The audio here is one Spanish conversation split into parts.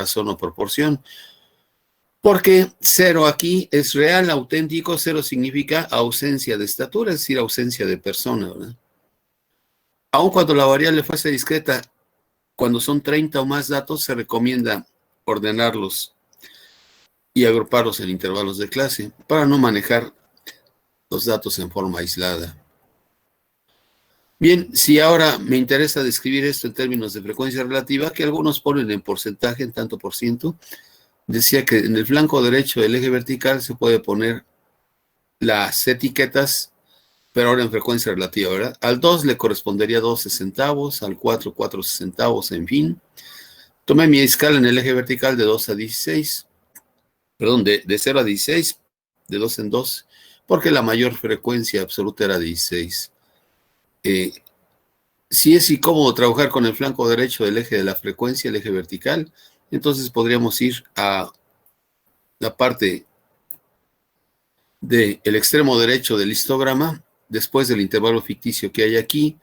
razón o proporción. Porque 0 aquí es real, auténtico. 0 significa ausencia de estatura, es decir, ausencia de persona, ¿verdad? Aun cuando la variable fuese discreta, cuando son 30 o más datos, se recomienda ordenarlos y agruparlos en intervalos de clase para no manejar los datos en forma aislada. Bien, si ahora me interesa describir esto en términos de frecuencia relativa, que algunos ponen en porcentaje, en tanto por ciento, decía que en el flanco derecho del eje vertical se puede poner las etiquetas, pero ahora en frecuencia relativa, ¿verdad? Al 2 le correspondería 12 centavos, al 4, 4 centavos, en fin. Tomé mi escala en el eje vertical de 2 a 16, perdón, de 0 a 16, de 2 en 2, porque la mayor frecuencia absoluta era 16. Si es incómodo trabajar con el flanco derecho del eje de la frecuencia, el eje vertical, entonces podríamos ir a la parte del extremo derecho del histograma, después del intervalo ficticio que hay aquí,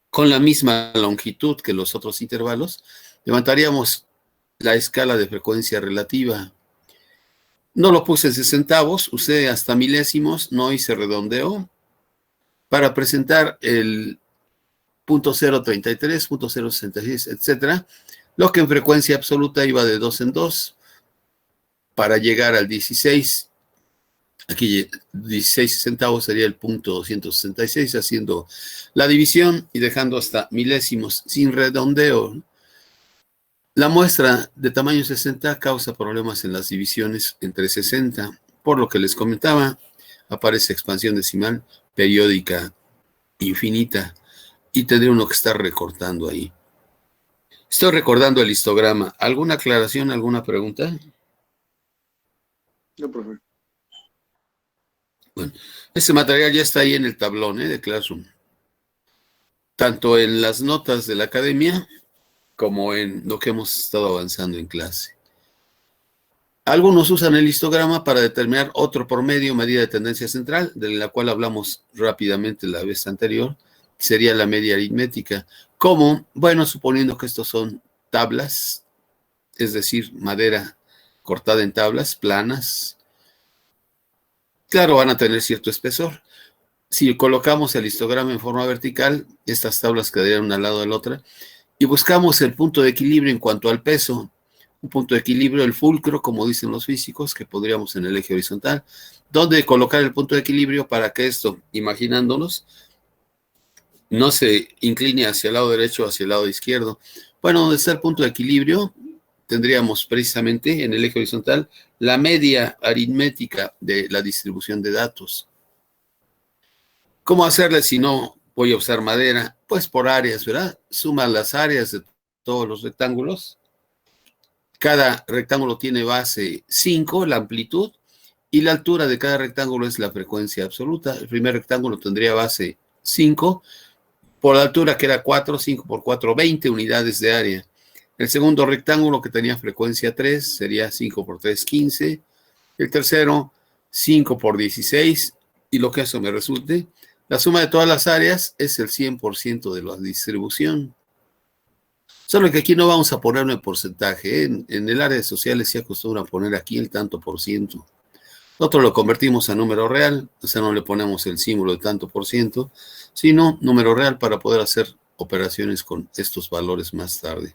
con la misma longitud que los otros intervalos, levantaríamos la escala de frecuencia relativa. No lo puse en centavos, usé hasta milésimos, no hice redondeo, para presentar el 0.033, 0.066, etcétera, lo que en frecuencia absoluta iba de 2 en 2, para llegar al 16. Aquí 16 centavos sería el 0.266, haciendo la división y dejando hasta milésimos sin redondeo. La muestra de tamaño 60 causa problemas en las divisiones entre 60, por lo que les comentaba, aparece expansión decimal periódica infinita y tendría uno que estar recortando ahí. Estoy recordando el histograma. ¿Alguna aclaración, alguna pregunta? No, profe. Bueno, ese material ya está ahí en el tablón de Classroom. Tanto en las notas de la academia como en lo que hemos estado avanzando en clase. Algunos usan el histograma para determinar otro promedio, medida de tendencia central, de la cual hablamos rápidamente la vez anterior, sería la media aritmética. ¿Cómo? Bueno, suponiendo que estos son tablas, es decir, madera cortada en tablas planas, claro, van a tener cierto espesor. Si colocamos el histograma en forma vertical, estas tablas quedarían una al lado de la otra, y buscamos el punto de equilibrio en cuanto al peso, un punto de equilibrio, el fulcro, como dicen los físicos, que pondríamos en el eje horizontal, donde colocar el punto de equilibrio para que esto, imaginándonos, no se incline hacia el lado derecho o hacia el lado izquierdo. Bueno, donde está el punto de equilibrio, tendríamos precisamente en el eje horizontal la media aritmética de la distribución de datos. ¿Cómo hacerle si no voy a usar madera? Pues por áreas, ¿verdad? Suma las áreas de todos los rectángulos. Cada rectángulo tiene base 5, la amplitud, y la altura de cada rectángulo es la frecuencia absoluta. El primer rectángulo tendría base 5, por la altura que era 4, 5 por 4, 20 unidades de área. El segundo rectángulo que tenía frecuencia 3 sería 5 por 3, 15. El tercero, 5 por 16, y lo que eso me resulte, la suma de todas las áreas es el 100% de la distribución. Solo que aquí no vamos a ponerlo en porcentaje. En el área de sociales se acostumbra a poner aquí el tanto por ciento. Nosotros lo convertimos a número real, o sea, no le ponemos el símbolo de tanto por ciento, sino número real para poder hacer operaciones con estos valores más tarde.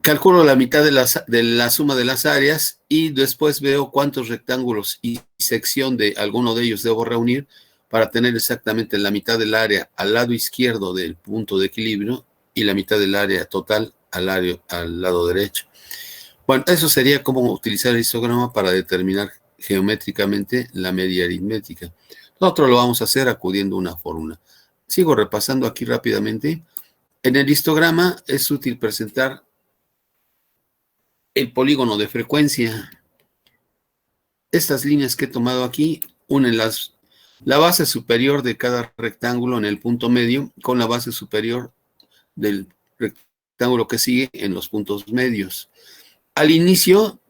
Calculo la mitad de la suma de las áreas y después veo cuántos rectángulos y sección de alguno de ellos debo reunir para tener exactamente la mitad del área al lado izquierdo del punto de equilibrio y la mitad del área total al lado derecho. Bueno, eso sería cómo utilizar el histograma para determinar geométricamente la media aritmética. Nosotros lo vamos a hacer acudiendo a una fórmula. Sigo repasando aquí rápidamente. En el histograma es útil presentar el polígono de frecuencia. Estas líneas que he tomado aquí unen la base superior de cada rectángulo en el punto medio con la base superior del rectángulo que sigue en los puntos medios. Al inicio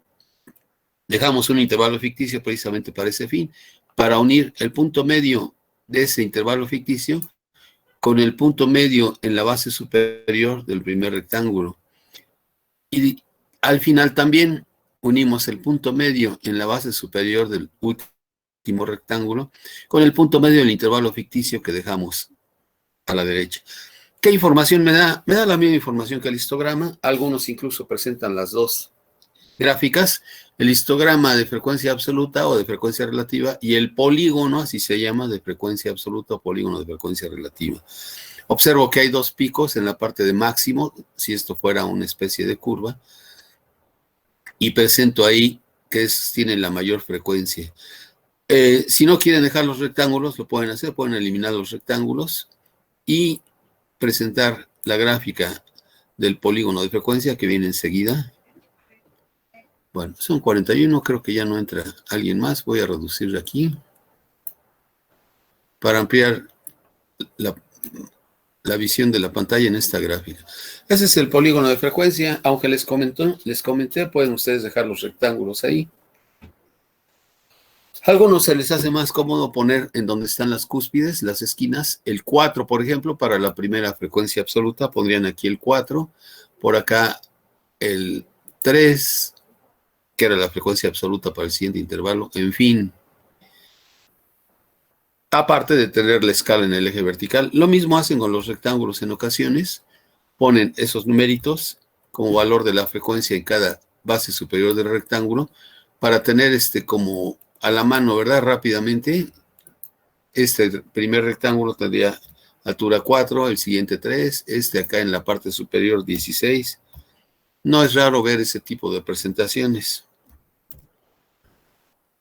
dejamos un intervalo ficticio precisamente para ese fin, para unir el punto medio de ese intervalo ficticio con el punto medio en la base superior del primer rectángulo. Y al final también unimos el punto medio en la base superior del último rectángulo con el punto medio del intervalo ficticio que dejamos a la derecha. ¿Qué información me da? Me da la misma información que el histograma. Algunos incluso presentan las dos gráficas, el histograma de frecuencia absoluta o de frecuencia relativa y el polígono, así se llama, de frecuencia absoluta o polígono de frecuencia relativa. Observo que hay dos picos en la parte de máximo, si esto fuera una especie de curva, y presento ahí que tienen la mayor frecuencia. Si no quieren dejar los rectángulos, lo pueden hacer, pueden eliminar los rectángulos y presentar la gráfica del polígono de frecuencia que viene enseguida. Bueno, son 41, creo que ya no entra alguien más. Voy a reducir aquí para ampliar la visión de la pantalla en esta gráfica. Ese es el polígono de frecuencia. Aunque les comenté, pueden ustedes dejar los rectángulos ahí. A algunos se les hace más cómodo poner en donde están las cúspides, las esquinas, el 4, por ejemplo, para la primera frecuencia absoluta, pondrían aquí el 4, por acá el 3, que era la frecuencia absoluta para el siguiente intervalo, en fin. Aparte de tener la escala en el eje vertical, lo mismo hacen con los rectángulos en ocasiones, ponen esos numeritos como valor de la frecuencia en cada base superior del rectángulo, para tener como a la mano, ¿verdad? Rápidamente, este primer rectángulo tendría altura 4, el siguiente 3, acá en la parte superior 16. No es raro ver ese tipo de presentaciones.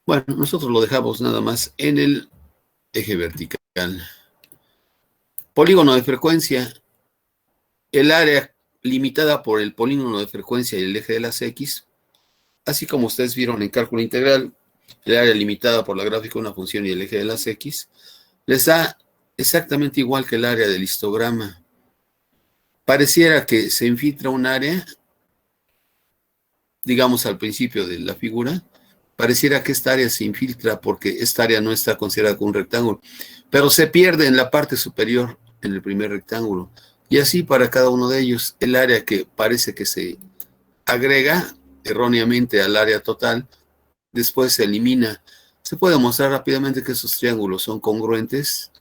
Bueno, nosotros lo dejamos nada más en el eje vertical. Polígono de frecuencia. El área limitada por el polígono de frecuencia y el eje de las X, así como ustedes vieron en cálculo integral, el área limitada por la gráfica de una función y el eje de las X, les da exactamente igual que el área del histograma. Pareciera que se infiltra un área, digamos al principio de la figura, pareciera que esta área se infiltra porque esta área no está considerada como un rectángulo, pero se pierde en la parte superior, en el primer rectángulo. Y así para cada uno de ellos, el área que parece que se agrega erróneamente al área total, después se elimina. Se puede mostrar rápidamente que esos triángulos son congruentes,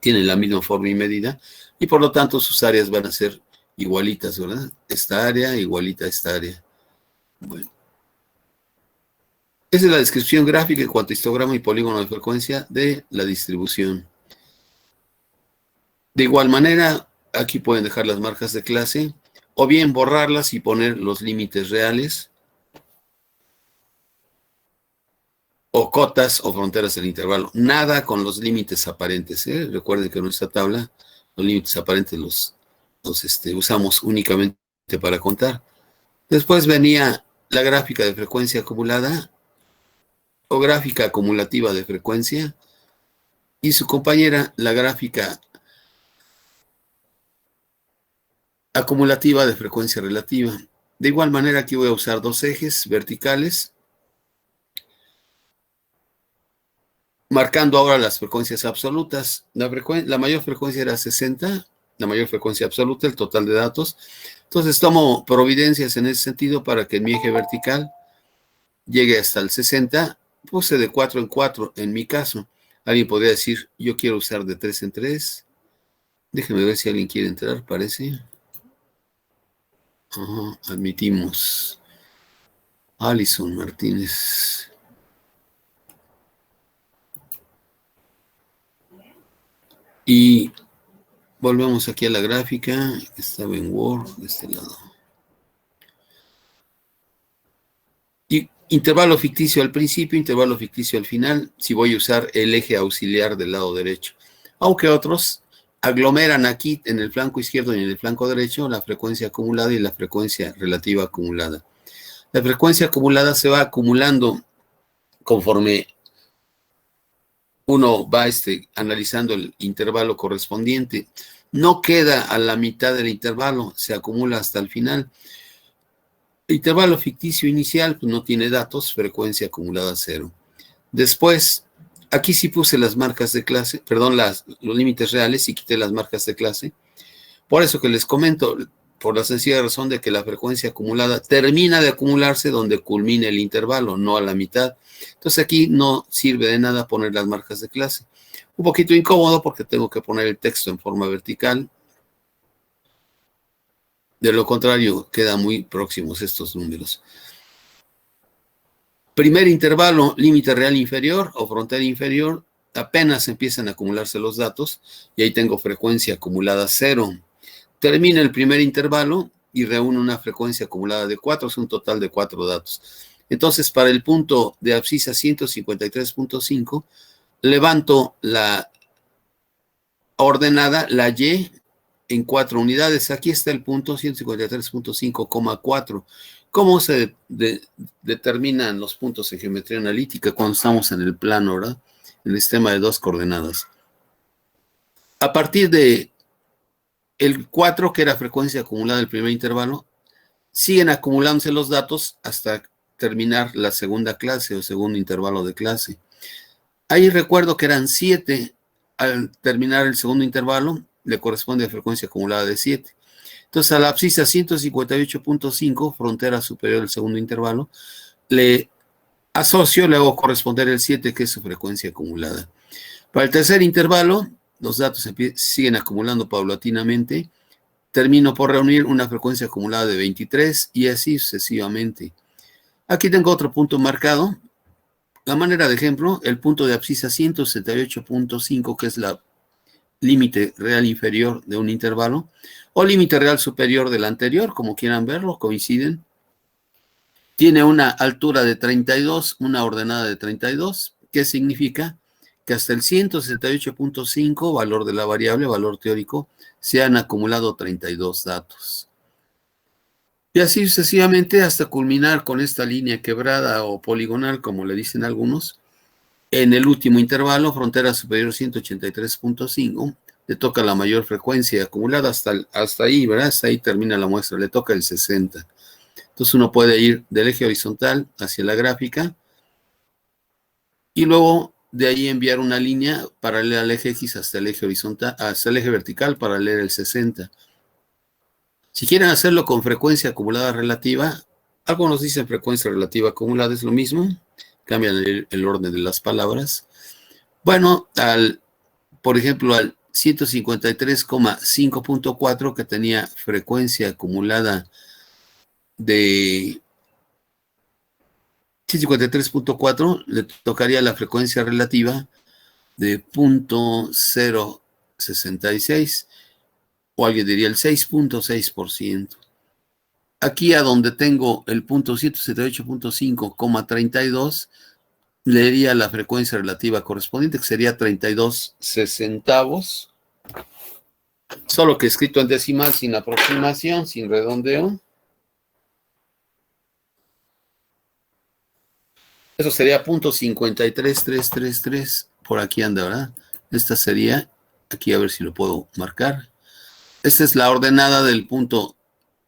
tienen la misma forma y medida, y por lo tanto sus áreas van a ser igualitas, ¿verdad? Esta área igualita a esta área. Bueno. Esa es la descripción gráfica en cuanto a histograma y polígono de frecuencia de la distribución. De igual manera, aquí pueden dejar las marcas de clase, o bien borrarlas y poner los límites reales, o cotas o fronteras del intervalo. Nada con los límites aparentes, ¿eh? Recuerden que en nuestra tabla los límites aparentes los usamos únicamente para contar. Después venía la gráfica de frecuencia acumulada o gráfica acumulativa de frecuencia y su compañera, la gráfica acumulativa de frecuencia relativa. De igual manera, aquí voy a usar dos ejes verticales, marcando ahora las frecuencias absolutas. La mayor frecuencia era 60, la mayor frecuencia absoluta, el total de datos. Entonces tomo providencias en ese sentido para que mi eje vertical llegue hasta el 60. Puse de 4 en 4 en mi caso. Alguien podría decir, yo quiero usar de 3 en 3. Déjenme ver si alguien quiere entrar, parece. Admitimos. Alison Martínez. Y volvemos aquí a la gráfica. Estaba en Word, de este lado. Y intervalo ficticio al principio, intervalo ficticio al final, si voy a usar el eje auxiliar del lado derecho. Aunque otros aglomeran aquí en el flanco izquierdo y en el flanco derecho la frecuencia acumulada y la frecuencia relativa acumulada. La frecuencia acumulada se va acumulando conforme uno va analizando el intervalo correspondiente. No queda a la mitad del intervalo, se acumula hasta el final. El intervalo ficticio inicial pues, no tiene datos, frecuencia acumulada 0. Después, Aquí sí puse las marcas de clase, perdón, los límites reales y quité las marcas de clase. Por eso que les comento, por la sencilla razón de que la frecuencia acumulada termina de acumularse donde culmine el intervalo, no a la mitad. Entonces aquí no sirve de nada poner las marcas de clase. Un poquito incómodo porque tengo que poner el texto en forma vertical. De lo contrario, quedan muy próximos estos números. Primer intervalo, límite real inferior o frontera inferior, apenas empiezan a acumularse los datos y ahí tengo frecuencia acumulada 0. Termina el primer intervalo y reúne una frecuencia acumulada de 4, es un total de 4 datos. Entonces, para el punto de abscisa 153.5, levanto la ordenada, la Y, en 4 unidades. Aquí está el punto 153.5,4. ¿Cómo se determinan los puntos en geometría analítica cuando estamos en el plano, ¿verdad? En el sistema de 2 coordenadas. A partir de el 4, que era frecuencia acumulada del primer intervalo, siguen acumulándose los datos hasta terminar la segunda clase o segundo intervalo de clase. Ahí recuerdo que eran 7 al terminar el segundo intervalo, le corresponde a frecuencia acumulada de 7. Entonces, a la abscisa 158.5, frontera superior del segundo intervalo, le asocio, le hago corresponder el 7, que es su frecuencia acumulada. Para el tercer intervalo, los datos siguen acumulando paulatinamente. Termino por reunir una frecuencia acumulada de 23 y así sucesivamente. Aquí tengo otro punto marcado. La manera de ejemplo, el punto de abscisa 178.5, que es la límite real inferior de un intervalo, o límite real superior del anterior, como quieran verlo, coinciden. Tiene una altura de 32, una ordenada de 32, que significa que hasta el 168.5, valor de la variable, valor teórico, se han acumulado 32 datos. Y así sucesivamente hasta culminar con esta línea quebrada o poligonal, como le dicen algunos. En el último intervalo, frontera superior 183.5, le toca la mayor frecuencia acumulada hasta ahí, ¿verdad? Hasta ahí termina la muestra, le toca el 60. Entonces uno puede ir del eje horizontal hacia la gráfica y luego de ahí enviar una línea paralela al eje X hasta el eje horizontal, hasta el eje vertical para leer el 60. Si quieren hacerlo con frecuencia acumulada relativa, algunos dicen frecuencia relativa acumulada, es lo mismo, cambian el orden de las palabras. Bueno, por ejemplo, al 153,5.4, que tenía frecuencia acumulada de 153.4, le tocaría la frecuencia relativa de 0.066, o alguien diría el 6.6%. Aquí a donde tengo el punto 178.5,32, leería la frecuencia relativa correspondiente, que sería 32 sesentavos, solo que escrito en decimal, sin aproximación, sin redondeo. Eso sería .53333, por aquí anda, ¿verdad? Esta sería, aquí a ver si lo puedo marcar. Esta es la ordenada del punto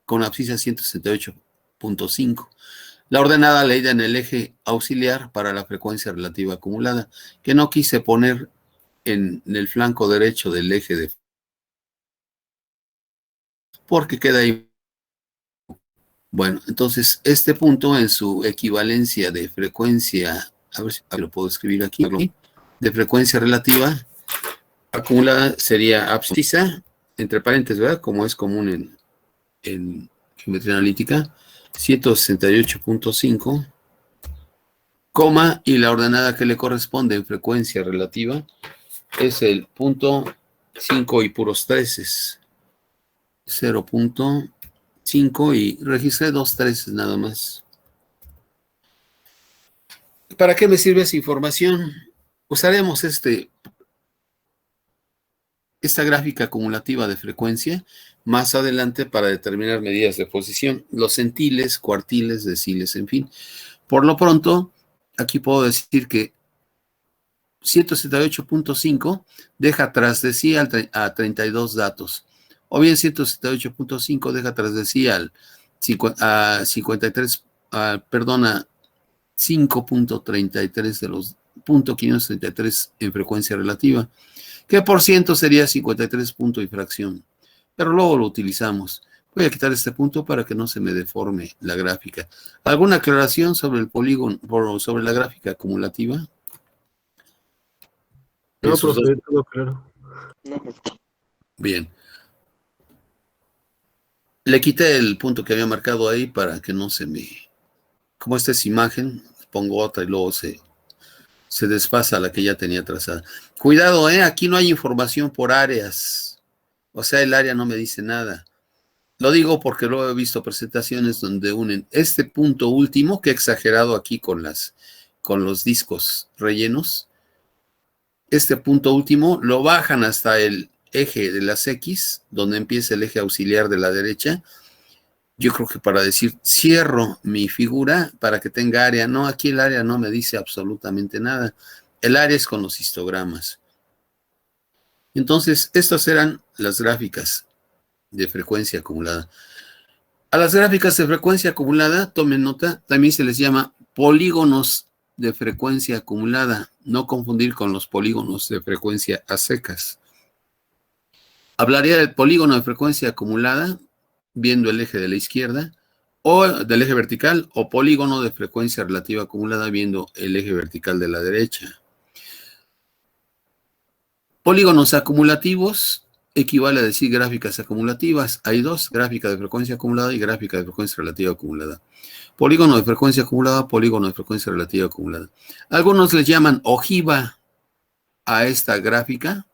con abscisa 168.5. La ordenada leída en el eje auxiliar para la frecuencia relativa acumulada, que no quise poner en el flanco derecho del eje de... porque queda ahí. Bueno, entonces este punto en su equivalencia de frecuencia, a ver si lo puedo escribir aquí, de frecuencia relativa acumulada sería abscisa, entre paréntesis, ¿verdad? Como es común en geometría analítica, 168.5, coma, y la ordenada que le corresponde en frecuencia relativa es el punto 5 y puros treces. 0.5 y registré 2 treces nada más. ¿Para qué me sirve esa información? Usaremos esta gráfica acumulativa de frecuencia más adelante para determinar medidas de posición, los centiles, cuartiles, deciles, en fin. Por lo pronto, aquí puedo decir que 178.5 deja tras de sí a 32 datos, o bien 178.5 deja tras de sí a 53, perdona, 5.33 de los .533 en frecuencia relativa, que por ciento sería 53 punto y fracción, pero luego lo utilizamos. Voy a quitar este punto para que no se me deforme la gráfica. ¿Alguna aclaración sobre el polígono, sobre la gráfica acumulativa? No, profe, todo claro. Bien. Le quité el punto que había marcado ahí para que no se me... Como esta es imagen, pongo otra y luego se desfasa la que ya tenía trazada. Cuidado, aquí no hay información por áreas. O sea, el área no me dice nada. Lo digo porque luego he visto presentaciones donde unen este punto último, que he exagerado aquí con los discos rellenos. Este punto último lo bajan hasta el eje de las X, donde empieza el eje auxiliar de la derecha. Yo creo que para decir, cierro mi figura para que tenga área. No, aquí el área no me dice absolutamente nada. El área es con los histogramas. Entonces, estas eran las gráficas de frecuencia acumulada. A las gráficas de frecuencia acumulada, tomen nota, también se les llama polígonos de frecuencia acumulada. No confundir con los polígonos de frecuencia a secas. Hablaría del polígono de frecuencia acumulada, viendo el eje de la izquierda, o del eje vertical, o polígono de frecuencia relativa acumulada, viendo el eje vertical de la derecha. Polígonos acumulativos equivale a decir gráficas acumulativas. Hay dos, gráfica de frecuencia acumulada y gráfica de frecuencia relativa acumulada. Polígono de frecuencia acumulada, polígono de frecuencia relativa acumulada. Algunos les llaman ojiva a esta gráfica.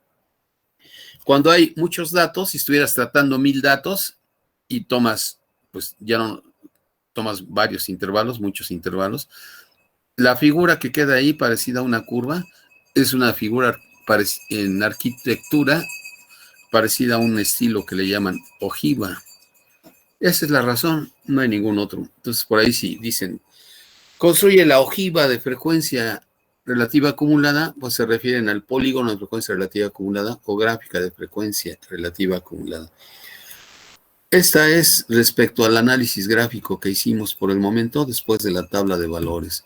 Cuando hay muchos datos, si estuvieras tratando 1000 datos y tomas, pues ya no tomas varios intervalos, muchos intervalos, la figura que queda ahí parecida a una curva es una figura en arquitectura parecida a un estilo que le llaman ojiva. Esa es la razón, no hay ningún otro. Entonces, por ahí sí dicen, construye la ojiva de frecuencia relativa acumulada, pues se refieren al polígono de frecuencia relativa acumulada o gráfica de frecuencia relativa acumulada. Esta es respecto al análisis gráfico que hicimos por el momento después de la tabla de valores.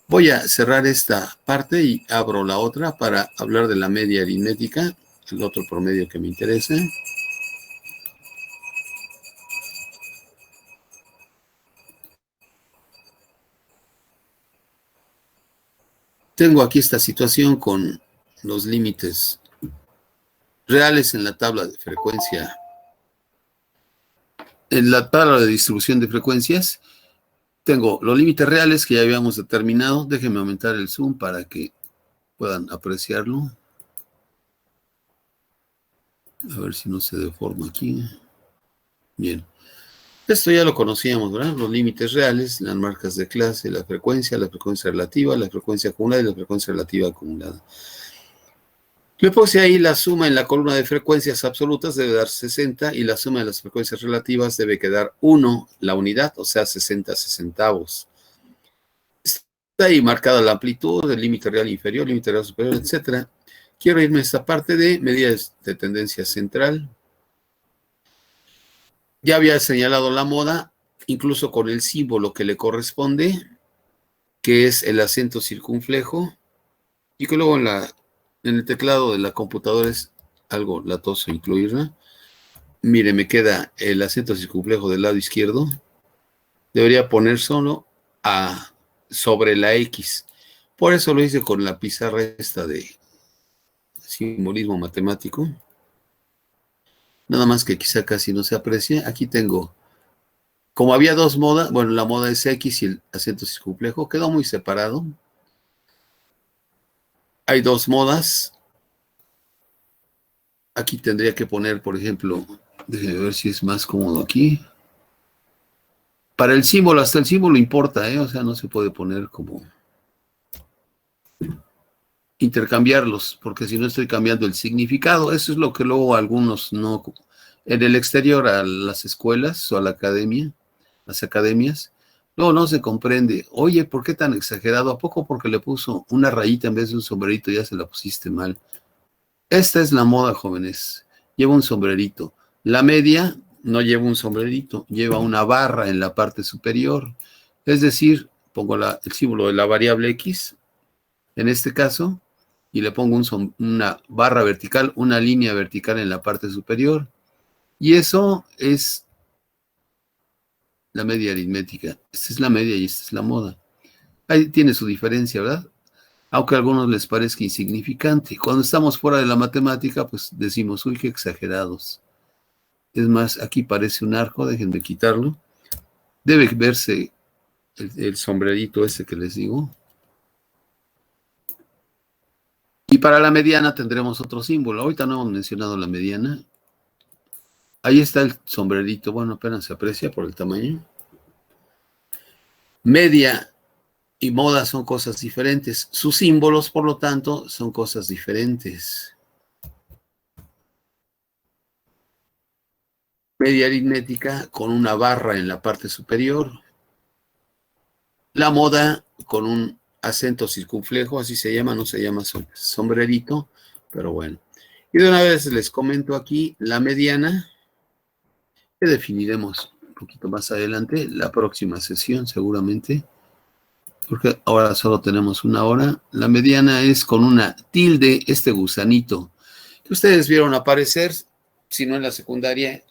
Voy a cerrar esta parte y abro la otra para hablar de la media aritmética, el otro promedio que me interesa. Tengo aquí esta situación con los límites reales en la tabla de frecuencia, en la tabla de distribución de frecuencias. Tengo los límites reales que ya habíamos determinado. Déjenme aumentar el zoom para que puedan apreciarlo. A ver si no se deforma aquí. Bien. Esto ya lo conocíamos, ¿verdad? Los límites reales, las marcas de clase, la frecuencia relativa, la frecuencia acumulada y la frecuencia relativa acumulada. Le puse ahí la suma en la columna de frecuencias absolutas debe dar 60 y la suma de las frecuencias relativas debe quedar 1, la unidad, o sea, 60 sesentavos. Está ahí marcada la amplitud, el límite real inferior, límite real superior, etc. Quiero irme a esta parte de medidas de tendencia central. Ya había señalado la moda, incluso con el símbolo que le corresponde, que es el acento circunflejo, y que luego en el teclado de la computadora es algo latoso incluirla. Mire, me queda el acento circunflejo del lado izquierdo. Debería poner solo sobre la X. Por eso lo hice con la pizarra esta de simbolismo matemático. Nada más que quizá casi no se aprecia. Aquí tengo, como había dos modas, bueno, la moda es X y el acento circunflejo, quedó muy separado. Hay dos modas. Aquí tendría que poner, por ejemplo, déjenme ver si es más cómodo aquí. Para el símbolo, hasta el símbolo importa, o sea, no se puede poner como intercambiarlos, porque si no estoy cambiando el significado. Eso es lo que luego algunos no... En el exterior a las escuelas o a la academia, las academias, luego no se comprende. Oye, ¿por qué tan exagerado? ¿A poco porque le puso una rayita en vez de un sombrerito ya se la pusiste mal? Esta es la moda, jóvenes. Lleva un sombrerito. La media no lleva un sombrerito, lleva una barra en la parte superior. Es decir, pongo el símbolo de la variable X, en este caso, y le pongo una barra vertical, una línea vertical en la parte superior. Y eso es la media aritmética. Esta es la media y esta es la moda. Ahí tiene su diferencia, ¿verdad? Aunque a algunos les parezca insignificante. Cuando estamos fuera de la matemática, pues decimos, uy, qué exagerados. Es más, aquí parece un arco, déjenme quitarlo. Debe verse el sombrerito ese que les digo. Y para la mediana tendremos otro símbolo. Ahorita no hemos mencionado la mediana. Ahí está el sombrerito. Bueno, apenas se aprecia por el tamaño. Media y moda son cosas diferentes. Sus símbolos, por lo tanto, son cosas diferentes. Media aritmética con una barra en la parte superior. La moda con un acento circunflejo, así se llama, no se llama sombrerito, pero bueno. Y de una vez les comento aquí la mediana, que definiremos un poquito más adelante, la próxima sesión seguramente, porque ahora solo tenemos una hora. La mediana es con una tilde, este gusanito, que ustedes vieron aparecer, si no en la secundaria,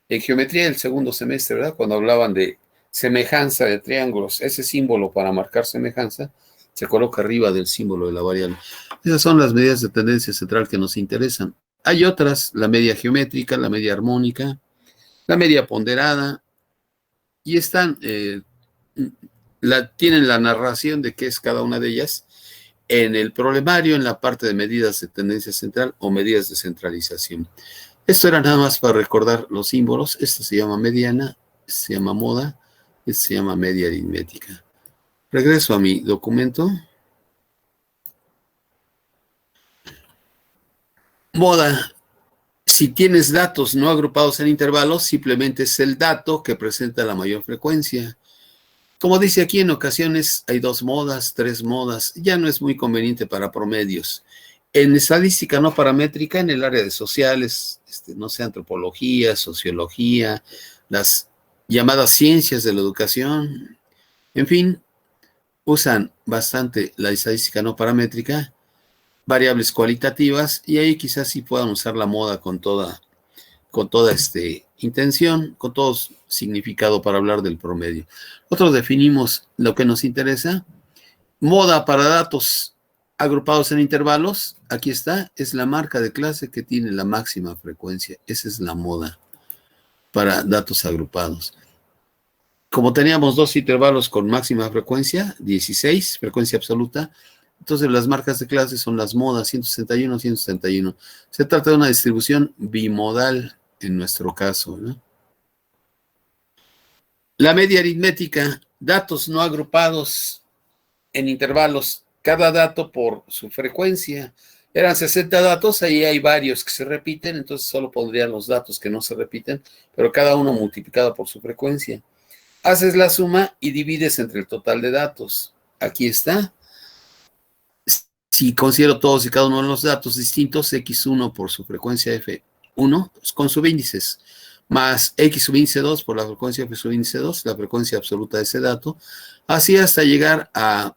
en geometría del segundo semestre, ¿verdad? Cuando hablaban de semejanza de triángulos, ese símbolo para marcar semejanza se coloca arriba del símbolo de la variable. Esas son las medidas de tendencia central que nos interesan. Hay otras, la media geométrica, la media armónica, la media ponderada, y están, tienen la narración de qué es cada una de ellas en el problemario, en la parte de medidas de tendencia central o medidas de centralización. Esto era nada más para recordar los símbolos. Esto se llama mediana, se llama moda, esto se llama media aritmética. Regreso a mi documento. Moda. Si tienes datos no agrupados en intervalos, simplemente es el dato que presenta la mayor frecuencia. Como dice aquí, en ocasiones hay 2 modas, 3 modas. Ya no es muy conveniente para promedios. En estadística no paramétrica, en el área de sociales, no sé, antropología, sociología, las llamadas ciencias de la educación, en fin, usan bastante la estadística no paramétrica, variables cualitativas, y ahí quizás sí puedan usar la moda con toda intención, con todo significado para hablar del promedio. Nosotros definimos lo que nos interesa. Moda para datos agrupados en intervalos, aquí está, es la marca de clase que tiene la máxima frecuencia. Esa es la moda para datos agrupados. Como teníamos 2 intervalos con máxima frecuencia, 16, frecuencia absoluta, entonces las marcas de clase son las modas 161, 161. Se trata de una distribución bimodal en nuestro caso, ¿no? La media aritmética, datos no agrupados en intervalos, cada dato por su frecuencia. Eran 60 datos, ahí hay varios que se repiten, entonces solo pondrían los datos que no se repiten, pero cada uno multiplicado por su frecuencia. Haces la suma y divides entre el total de datos. Aquí está. Si considero todos y cada uno de los datos distintos, x1 por su frecuencia f1 con subíndices, más x subíndice 2 por la frecuencia f subíndice 2, la frecuencia absoluta de ese dato, así hasta llegar a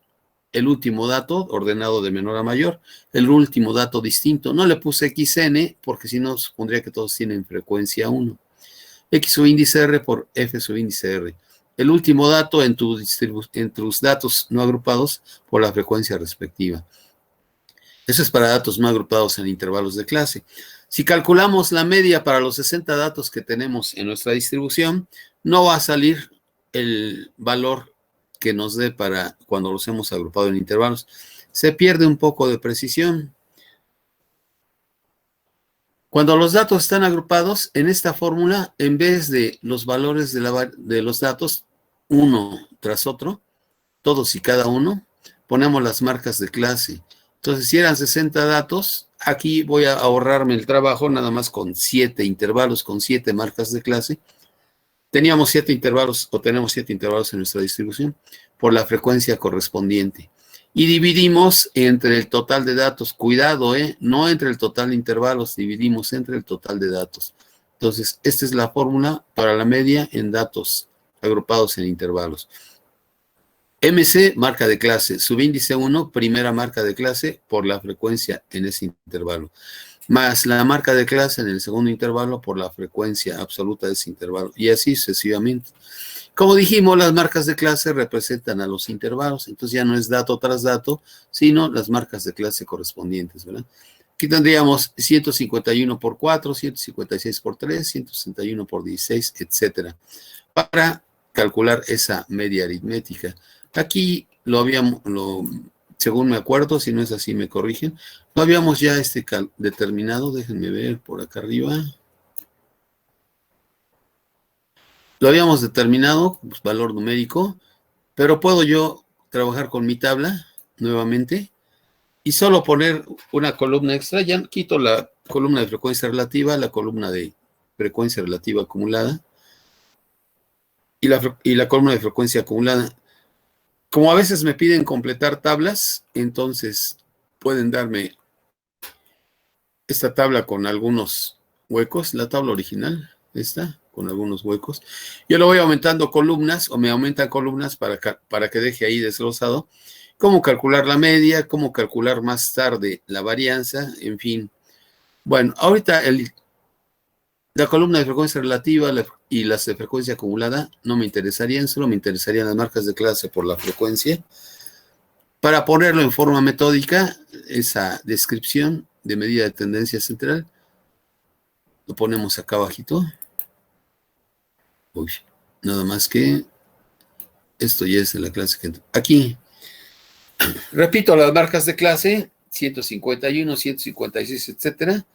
el último dato ordenado de menor a mayor, el último dato distinto. No le puse xn porque si no supondría que todos tienen frecuencia 1. X subíndice r por f subíndice r. El último dato en tus datos no agrupados por la frecuencia respectiva. Eso es para datos no agrupados en intervalos de clase. Si calculamos la media para los 60 datos que tenemos en nuestra distribución, no va a salir el valor que nos dé para cuando los hemos agrupado en intervalos. Se pierde un poco de precisión. Cuando los datos están agrupados, en esta fórmula, en vez de los valores de los datos, uno tras otro, todos y cada uno, ponemos las marcas de clase. Entonces, si eran 60 datos, aquí voy a ahorrarme el trabajo nada más con 7 intervalos, con 7 marcas de clase. Teníamos 7 intervalos o tenemos 7 intervalos en nuestra distribución por la frecuencia correspondiente. Y dividimos entre el total de datos. Cuidado, no entre el total de intervalos, dividimos entre el total de datos. Entonces, esta es la fórmula para la media en datos agrupados en intervalos. MC, marca de clase, subíndice 1, primera marca de clase por la frecuencia en ese intervalo, más la marca de clase en el segundo intervalo por la frecuencia absoluta de ese intervalo, y así sucesivamente. Como dijimos, las marcas de clase representan a los intervalos, entonces ya no es dato tras dato, sino las marcas de clase correspondientes, ¿verdad? Aquí tendríamos 151 por 4, 156 por 3, 161 por 16, etcétera, para calcular esa media aritmética. Aquí lo habíamos, según me acuerdo, si no es así me corrigen, lo habíamos ya determinado, déjenme ver por acá arriba. Lo habíamos determinado, pues, valor numérico, pero puedo yo trabajar con mi tabla nuevamente y solo poner una columna extra. Ya quito la columna de frecuencia relativa, la columna de frecuencia relativa acumulada y la columna de frecuencia acumulada. Como a veces me piden completar tablas, entonces pueden darme esta tabla con algunos huecos, la tabla original, esta, con algunos huecos. Yo lo voy aumentando columnas, o me aumentan columnas para que deje ahí desglosado cómo calcular la media, cómo calcular más tarde la varianza, en fin. Bueno, ahorita la columna de frecuencia relativa y las de frecuencia acumulada no me interesarían, solo me interesarían las marcas de clase por la frecuencia. Para ponerlo en forma metódica, esa descripción de medida de tendencia central, lo ponemos acá abajito. Uy, nada más que esto ya es de la clase que... Aquí, repito las marcas de clase, 151, 156, etcétera,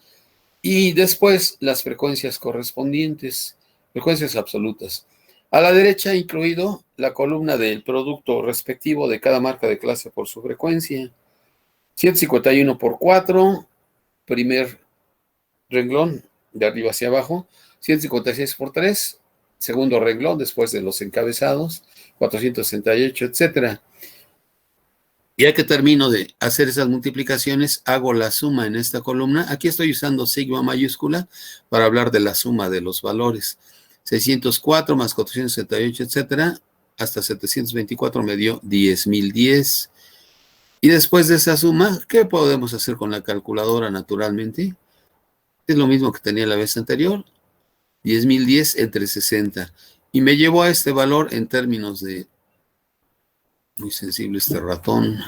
y después las frecuencias correspondientes, frecuencias absolutas. A la derecha incluido la columna del producto respectivo de cada marca de clase por su frecuencia. 151 por 4, primer renglón de arriba hacia abajo. 156 por 3, segundo renglón después de los encabezados. 468, etcétera. Ya que termino de hacer esas multiplicaciones, hago la suma en esta columna. Aquí estoy usando sigma mayúscula para hablar de la suma de los valores. 604 más 468, etcétera, hasta 724 me dio 10.010. Y después de esa suma, ¿qué podemos hacer con la calculadora naturalmente? Es lo mismo que tenía la vez anterior. 10.010 entre 60. Y me llevo a este valor en términos de... Muy sensible este ratón.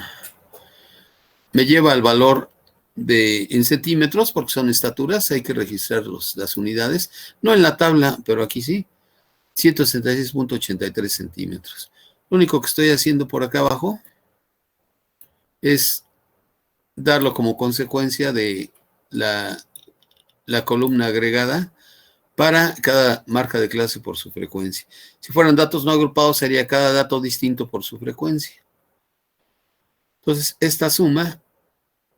Me lleva al valor en centímetros, porque son estaturas, hay que registrar las unidades. No en la tabla, pero aquí sí. 166.83 centímetros. Lo único que estoy haciendo por acá abajo es darlo como consecuencia de la columna agregada para cada marca de clase por su frecuencia. Si fueran datos no agrupados, sería cada dato distinto por su frecuencia. Entonces, esta suma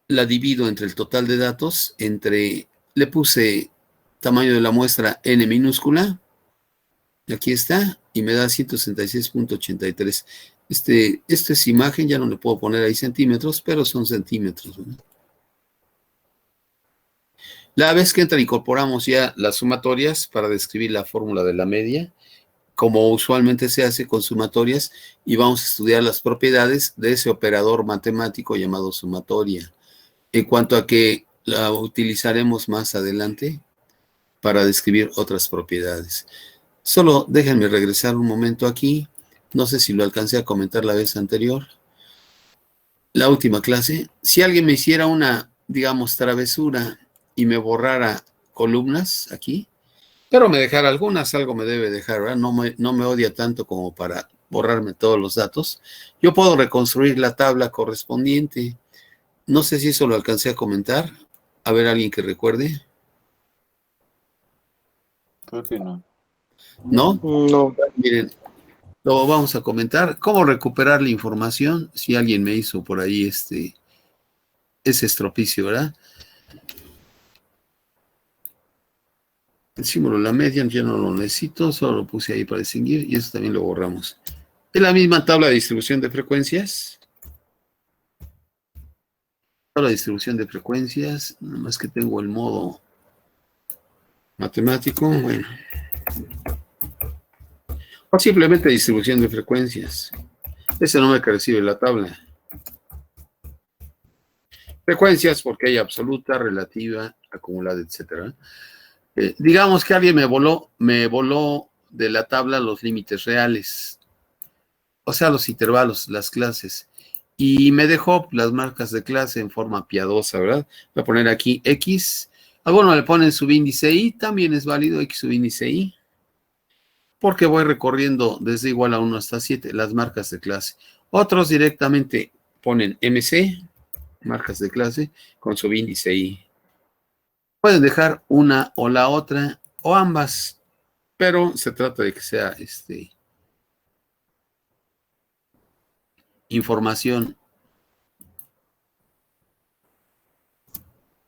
la divido entre el total de datos, le puse tamaño de la muestra n minúscula, aquí está, y me da 166.83. Esta es imagen, ya no le puedo poner ahí centímetros, pero son centímetros, ¿no? La vez que entra incorporamos ya las sumatorias para describir la fórmula de la media, como usualmente se hace con sumatorias, y vamos a estudiar las propiedades de ese operador matemático llamado sumatoria, en cuanto a que la utilizaremos más adelante para describir otras propiedades. Solo déjenme regresar un momento aquí, no sé si lo alcancé a comentar la vez anterior, la última clase. Si alguien me hiciera una, digamos, travesura y me borrara columnas aquí, pero me dejara algunas, algo me debe dejar, ¿verdad? No me odia tanto como para borrarme todos los datos. Yo puedo reconstruir la tabla correspondiente. No sé si eso lo alcancé a comentar. A ver, alguien que recuerde. Creo que no. ¿No? No. Miren, lo vamos a comentar. ¿Cómo recuperar la información? Si alguien me hizo por ahí ese estropicio, ¿verdad? El símbolo de la media ya no lo necesito, solo lo puse ahí para distinguir y eso también lo borramos. Es la misma tabla de distribución de frecuencias. Tabla de distribución de frecuencias, nada más que tengo el modo matemático, bueno. O simplemente distribución de frecuencias. Es el nombre que recibe la tabla. Frecuencias, porque hay absoluta, relativa, acumulada, etc. Digamos que alguien me voló de la tabla los límites reales, o sea, los intervalos, las clases, y me dejó las marcas de clase en forma piadosa, ¿verdad? Voy a poner aquí X. Algunos le ponen subíndice Y, también es válido X subíndice Y, porque voy recorriendo desde igual a 1 hasta 7 las marcas de clase. Otros directamente ponen MC, marcas de clase, con subíndice Y. Pueden dejar una o la otra, o ambas, pero se trata de que sea información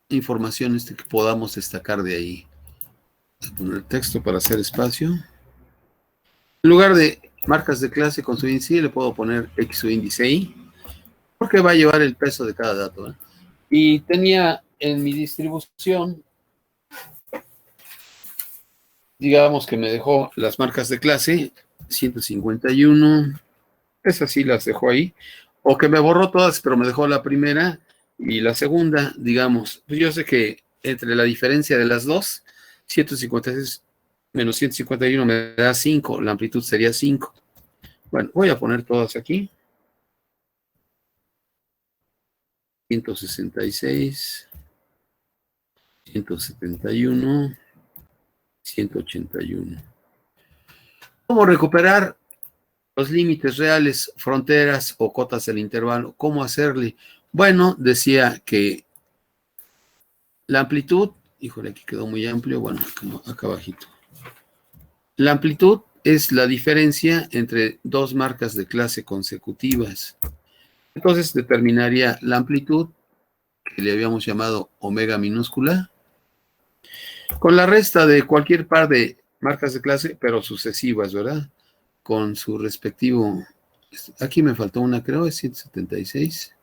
que podamos destacar de ahí. Voy a poner texto para hacer espacio. En lugar de marcas de clase con su índice, le puedo poner X su índice Y, porque va a llevar el peso de cada dato, ¿eh? Y tenía en mi distribución, digamos que me dejó las marcas de clase, 151, esas sí las dejó ahí, o que me borró todas, pero me dejó la primera y la segunda, digamos. Pues yo sé que entre la diferencia de las dos, 156 menos 151 me da 5, la amplitud sería 5. Bueno, voy a poner todas aquí. 166, 171, 181. ¿Cómo recuperar los límites reales, fronteras o cotas del intervalo? ¿Cómo hacerle? Bueno, decía que la amplitud, híjole, aquí quedó muy amplio, bueno, acá abajito. La amplitud es la diferencia entre dos marcas de clase consecutivas. Entonces determinaría la amplitud, que le habíamos llamado omega minúscula, con la resta de cualquier par de marcas de clase, pero sucesivas, ¿verdad? Con su respectivo, aquí me faltó una, creo, es 176.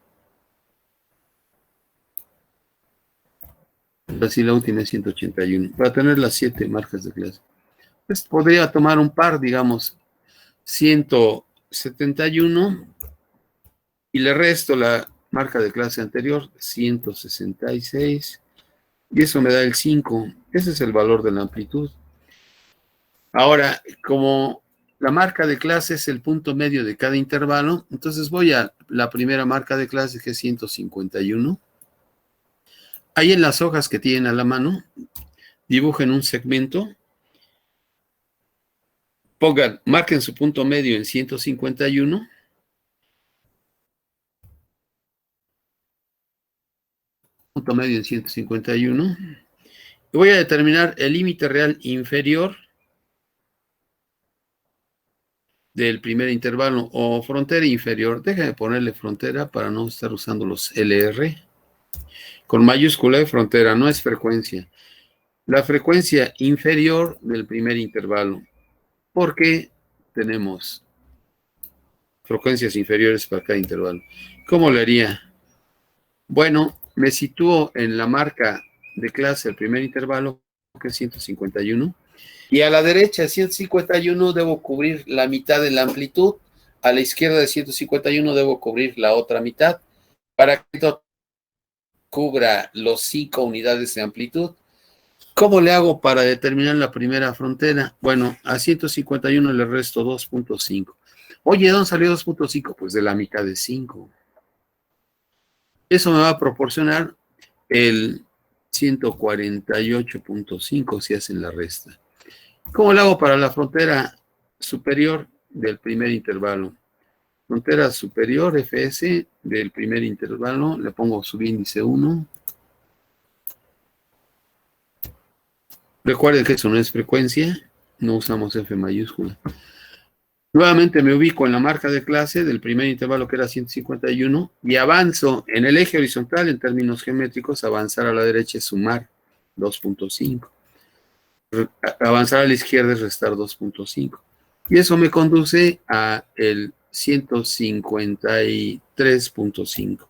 Así la última es 181, para tener las 7 marcas de clase. Pues podría tomar un par, digamos, 171, y le resto la marca de clase anterior, 166, y eso me da el 5. Ese es el valor de la amplitud. Ahora, como la marca de clase es el punto medio de cada intervalo, entonces voy a la primera marca de clase, que es 151. Ahí en las hojas que tienen a la mano, dibujen un segmento, marquen su punto medio en 151, punto medio en 151, y voy a determinar el límite real inferior del primer intervalo, o frontera inferior. Déjame ponerle frontera para no estar usando los LR. Con mayúscula de frontera, no es frecuencia. La frecuencia inferior del primer intervalo, porque tenemos frecuencias inferiores para cada intervalo. ¿Cómo lo haría? Bueno, me sitúo en la marca de clase del primer intervalo, que es 151, y a la derecha de 151 debo cubrir la mitad de la amplitud, a la izquierda de 151 debo cubrir la otra mitad, para que cubra los 5 unidades de amplitud. ¿Cómo le hago para determinar la primera frontera? Bueno, a 151 le resto 2.5. Oye, ¿dónde salió 2.5? Pues de la mitad de 5. Eso me va a proporcionar el 148.5 si hacen la resta. ¿Cómo le hago para la frontera superior del primer intervalo? Frontera superior, FS, del primer intervalo, le pongo subíndice 1. Recuerden que eso no es frecuencia, no usamos F mayúscula. Nuevamente me ubico en la marca de clase del primer intervalo, que era 151, y avanzo en el eje horizontal. En términos geométricos, avanzar a la derecha es sumar 2.5. Avanzar a la izquierda es restar 2.5. Y eso me conduce a el 153.5.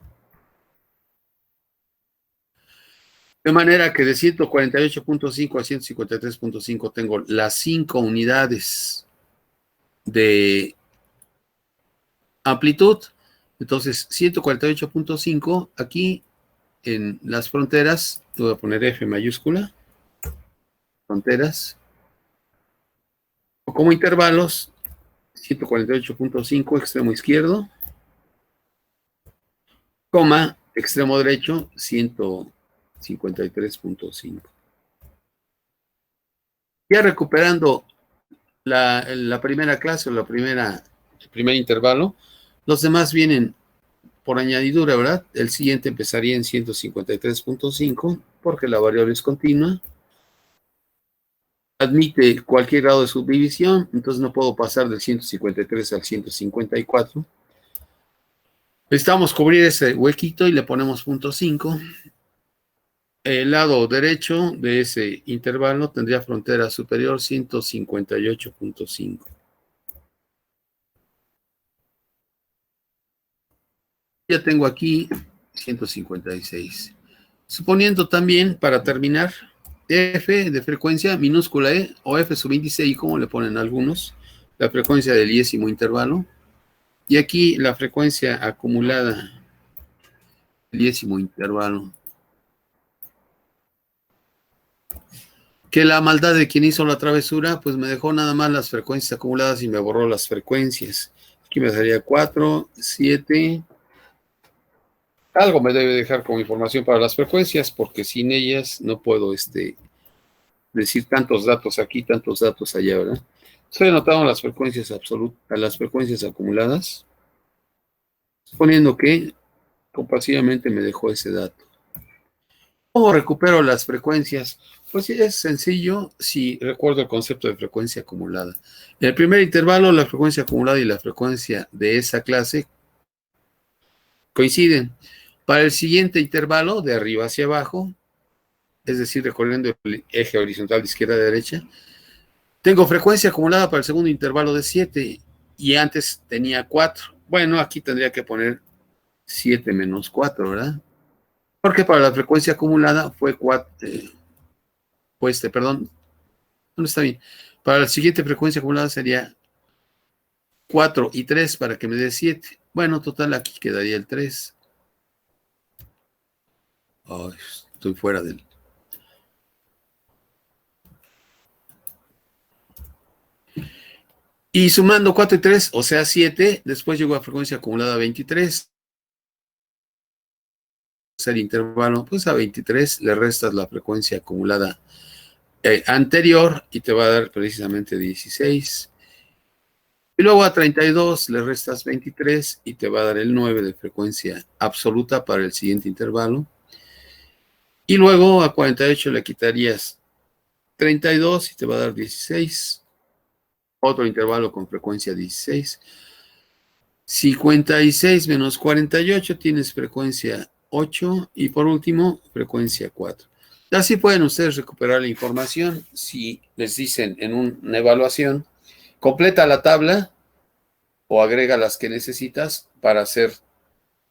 De manera que de 148.5 a 153.5 tengo las 5 unidades de amplitud. Entonces, 148.5, aquí en las fronteras, voy a poner F mayúscula, fronteras, o como intervalos, 148.5, extremo izquierdo, coma, extremo derecho, 153.5. Ya recuperando la primera clase o el primer intervalo, los demás vienen por añadidura, ¿verdad? El siguiente empezaría en 153.5 porque la variable es continua. Admite cualquier grado de subdivisión, entonces no puedo pasar del 153 al 154. Necesitamos cubrir ese huequito y le ponemos 0.5. El lado derecho de ese intervalo tendría frontera superior 158.5. Ya tengo aquí 156. Suponiendo también, para terminar, F de frecuencia minúscula E o F subíndice I, como le ponen algunos, la frecuencia del 10º intervalo. Y aquí la frecuencia acumulada del 10º intervalo. Que la maldad de quien hizo la travesura, pues me dejó nada más las frecuencias acumuladas y me borró las frecuencias. Aquí me daría 4, 7. Algo me debe dejar como información para las frecuencias, porque sin ellas no puedo decir tantos datos aquí, tantos datos allá, ¿verdad? Estoy anotando las frecuencias absolutas, las frecuencias acumuladas, suponiendo que compasivamente me dejó ese dato. ¿Cómo recupero las frecuencias? Pues es sencillo si recuerdo el concepto de frecuencia acumulada. En el primer intervalo, la frecuencia acumulada y la frecuencia de esa clase coinciden. Para el siguiente intervalo, de arriba hacia abajo, es decir, recorriendo el eje horizontal de izquierda a derecha, tengo frecuencia acumulada para el segundo intervalo de 7 y antes tenía 4. Bueno, aquí tendría que poner 7 menos 4, ¿verdad? Porque para la frecuencia acumulada fue 4, perdón, no está bien. Para la siguiente frecuencia acumulada sería 4 y 3 para que me dé 7. Bueno, total, aquí quedaría el 3. Oh, estoy fuera del... Y sumando 4 y 3, o sea 7, después llego a frecuencia acumulada 23. El intervalo, pues a 23 le restas la frecuencia acumulada anterior y te va a dar precisamente 16. Y luego a 32 le restas 23 y te va a dar el 9 de frecuencia absoluta para el siguiente intervalo. Y luego a 48 le quitarías 32 y te va a dar 16. Otro intervalo con frecuencia 16. 56 menos 48 tienes frecuencia 8 y por último frecuencia 4. Así pueden ustedes recuperar la información si les dicen en una evaluación, completa la tabla o agrega las que necesitas para hacer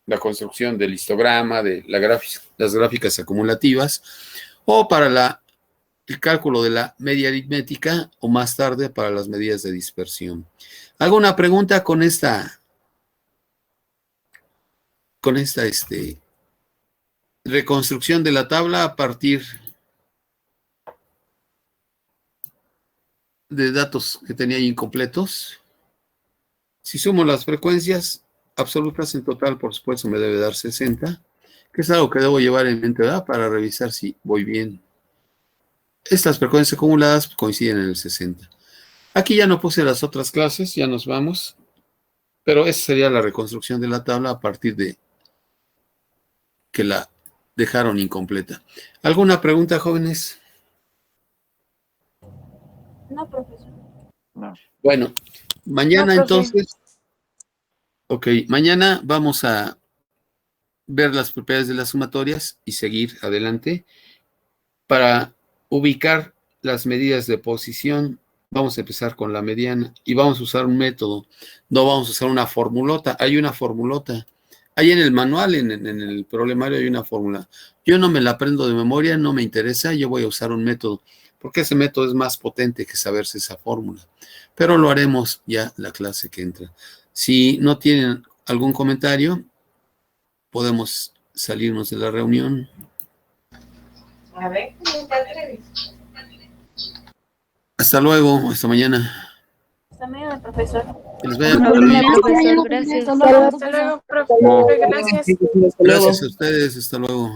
la construcción del histograma, de las gráficas acumulativas o para el cálculo de la media aritmética o más tarde para las medidas de dispersión. Hago una pregunta con esta reconstrucción de la tabla a partir de datos que tenía incompletos. Si sumo las frecuencias absolutas en total, por supuesto, me debe dar 60, que es algo que debo llevar en mente, ¿verdad? Para revisar si voy bien. Estas frecuencias acumuladas coinciden en el 60. Aquí ya no puse las otras clases, ya nos vamos, pero esa sería la reconstrucción de la tabla a partir de que la dejaron incompleta. ¿Alguna pregunta, jóvenes? No, profesor. No. Bueno, mañana No, profe. entonces, ok, mañana vamos a ver las propiedades de las sumatorias y seguir adelante. Para ubicar las medidas de posición, vamos a empezar con la mediana y vamos a usar un método. No vamos a usar una formulota, hay una formulota. Ahí en el manual, en el problemario hay una fórmula. Yo no me la aprendo de memoria, no me interesa, yo voy a usar un método, porque ese método es más potente que saberse esa fórmula. pero lo haremos ya la clase que entra. Si no tienen algún comentario, podemos salirnos de la reunión. A ver, ¿cómo te atreves? Hasta luego, hasta mañana. Hasta mañana, profesor. Que les vaya Hasta muy bien. mañana, profesor. Gracias. Hasta luego, profe. Gracias. Gracias a ustedes, hasta luego.